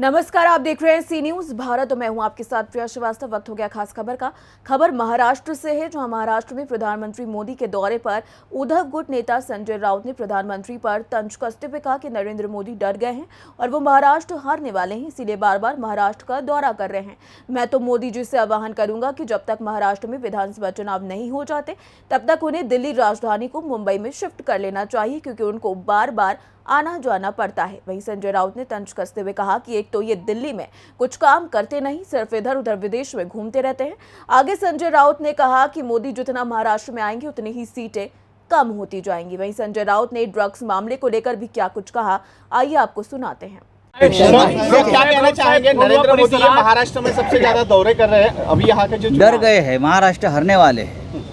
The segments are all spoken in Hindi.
नमस्कार, आप देख रहे हैं सी न्यूज भारत और मैं हूं आपके साथ प्रिया श्रीवास्तव। वक्त हो गया खास खबर का। खबर महाराष्ट्र से है, जहां महाराष्ट्र में प्रधानमंत्री मोदी के दौरे पर उद्धव गुट नेता संजय राउत ने प्रधानमंत्री पर तंज कसते हुए कहा कि नरेंद्र मोदी डर गए हैं और वो महाराष्ट्र हारने वाले हैं, इसीलिए बार बार महाराष्ट्र का दौरा कर रहे हैं। मैं तो मोदी जी से आह्वान करूंगा कि जब तक महाराष्ट्र में विधानसभा चुनाव नहीं हो जाते तब तक उन्हें दिल्ली राजधानी को मुंबई में शिफ्ट कर लेना चाहिए, क्योंकि उनको बार बार आना जाना पड़ता है। वहीं संजय राउत ने तंज कसते हुए कहा कि एक तो ये दिल्ली में कुछ काम करते नहीं, सिर्फ इधर उधर विदेश में घूमते रहते हैं। आगे संजय राउत ने कहा कि मोदी जितना महाराष्ट्र में आएंगे उतनी ही सीटें कम होती जाएंगी। वहीं संजय राउत ने ड्रग्स मामले को लेकर भी क्या कुछ कहा, आइए आपको सुनाते हैं। लोग क्या कहना चाहेंगे? नरेंद्र मोदी ये महाराष्ट्र में सबसे ज्यादा दौरे कर रहे हैं, अभी यहाँ के जो डर गए हैं, महाराष्ट्र हारने वाले हैं।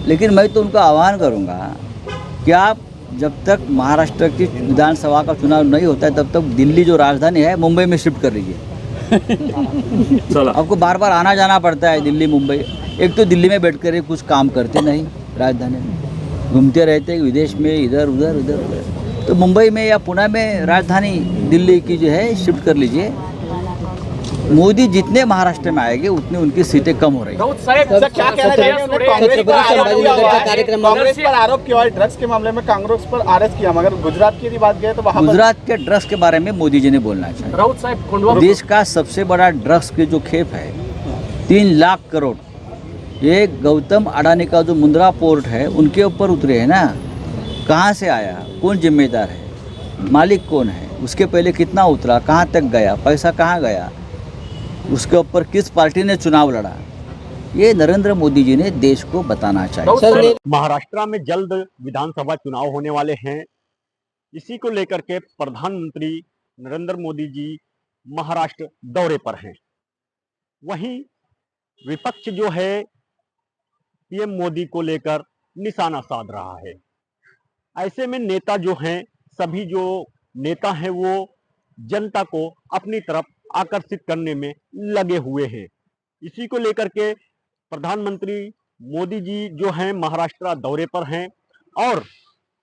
लेकिन मैं तो उनका आह्वान करूंगा कि आप जब तक महाराष्ट्र की विधानसभा का चुनाव नहीं होता है तब तक दिल्ली जो राजधानी है मुंबई में शिफ्ट कर लीजिए। आपको बार बार आना जाना पड़ता है दिल्ली मुंबई। एक तो दिल्ली में बैठ कर कुछ काम करते नहीं, राजधानी में घूमते रहते विदेश में, इधर उधर इधर उधर। तो मुंबई में या पुणे में राजधानी दिल्ली की जो है शिफ्ट कर लीजिए। मोदी जितने महाराष्ट्र में आएंगे उतनी उनकी सीटें कम हो रही हैं। क्या कहना चाहिए? कांग्रेस पर आरोप किया है ड्रग्स के मामले में, कांग्रेस पर अरेस्ट किया, मगर गुजरात की यदि बात करें तो वहाँ गुजरात के ड्रग्स के बारे में मोदी जी ने बोलना चाहिए। देश का सबसे बड़ा ड्रग्स की जो खेप है 3 लाख करोड़, ये गौतम अडानी का जो मुंद्रा पोर्ट है उनके ऊपर उतरे हैं ना। कहाँ से आया, कौन जिम्मेदार है, मालिक कौन है, उसके पहले कितना उतरा, कहाँ तक गया, पैसा कहाँ गया, उसके ऊपर किस पार्टी ने चुनाव लड़ा, ये नरेंद्र मोदी जी ने देश को बताना चाहिए। महाराष्ट्र में जल्द विधानसभा चुनाव होने वाले हैं, इसी को लेकर के प्रधानमंत्री नरेंद्र मोदी जी महाराष्ट्र दौरे पर हैं। वहीं विपक्ष जो है पीएम मोदी को लेकर निशाना साध रहा है। ऐसे में नेता जो हैं, सभी जो नेता हैं वो जनता को अपनी तरफ आकर्षित करने में लगे हुए हैं। इसी को लेकर के प्रधानमंत्री मोदी जी जो हैं महाराष्ट्र दौरे पर हैं और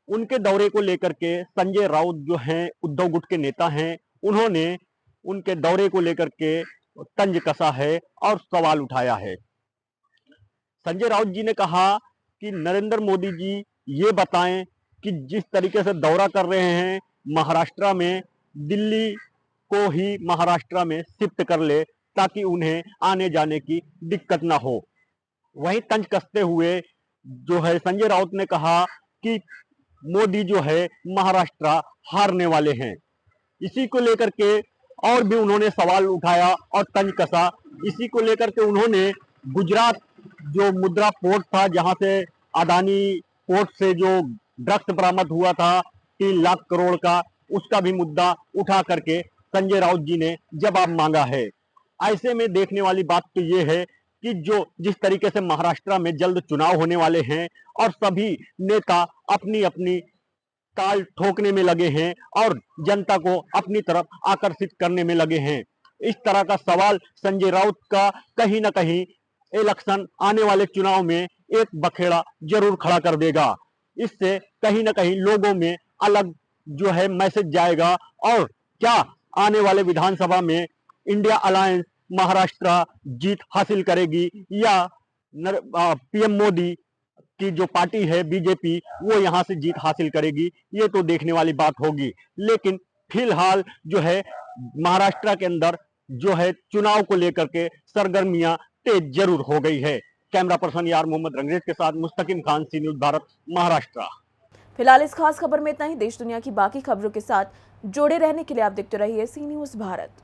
उनके दौरे को लेकर के संजय राउत जो हैं उद्धव गुट के नेता हैं, उन्होंने उनके दौरे को लेकर के तंज कसा है और सवाल उठाया है। संजय राउत जी ने कहा कि नरेंद्र मोदी जी ये बताएं कि जिस तरीके से दौरा कर रहे हैं महाराष्ट्र में, दिल्ली को ही महाराष्ट्र में शिफ्ट कर ले ताकि उन्हें आने जाने की दिक्कत ना हो। वहीं तंज कसते हुए जो है संजय राउत ने कहा कि मोदी जो है महाराष्ट्र हारने वाले हैं। इसी को लेकर के और भी उन्होंने सवाल उठाया और तंज कसा। इसी को लेकर के उन्होंने गुजरात जो मुद्रा पोर्ट था, जहां से अडानी पोर्ट से जो ड्रग्स बरामद हुआ था 3 लाख करोड़ का, उसका भी मुद्दा उठा करके संजय राउत जी ने जवाब मांगा है। ऐसे में देखने वाली बात तो ये है कि जो जिस तरीके से महाराष्ट्र में जल्द चुनाव होने वाले हैं और सभी नेता अपनी अपनी ताल ठोकने में लगे हैं और जनता को अपनी तरफ आकर्षित करने में लगे हैं। इस तरह का सवाल संजय राउत का कहीं ना कहीं इलेक्शन आने वाले चुनाव में एक बखेड़ा जरूर खड़ा कर देगा। इससे कहीं ना कहीं लोगों में अलग जो है मैसेज जाएगा और क्या आने वाले विधानसभा में इंडिया अलायंस महाराष्ट्र जीत हासिल करेगी या पीएम मोदी की जो पार्टी है बीजेपी वो यहां से जीत हासिल करेगी, ये तो देखने वाली बात होगी। लेकिन फिलहाल जो है महाराष्ट्र के अंदर जो है चुनाव को लेकर के सरगर्मियां तेज जरूर हो गई है। कैमरा पर्सन यार मोहम्मद रंगरेज के साथ मुस्तकिम खान, सी न्यूज भारत, महाराष्ट्र। फिलहाल इस खास खबर में इतना ही। देश दुनिया की बाकी खबरों के साथ जुड़े रहने के लिए आप देखते रहिए सी न्यूज भारत।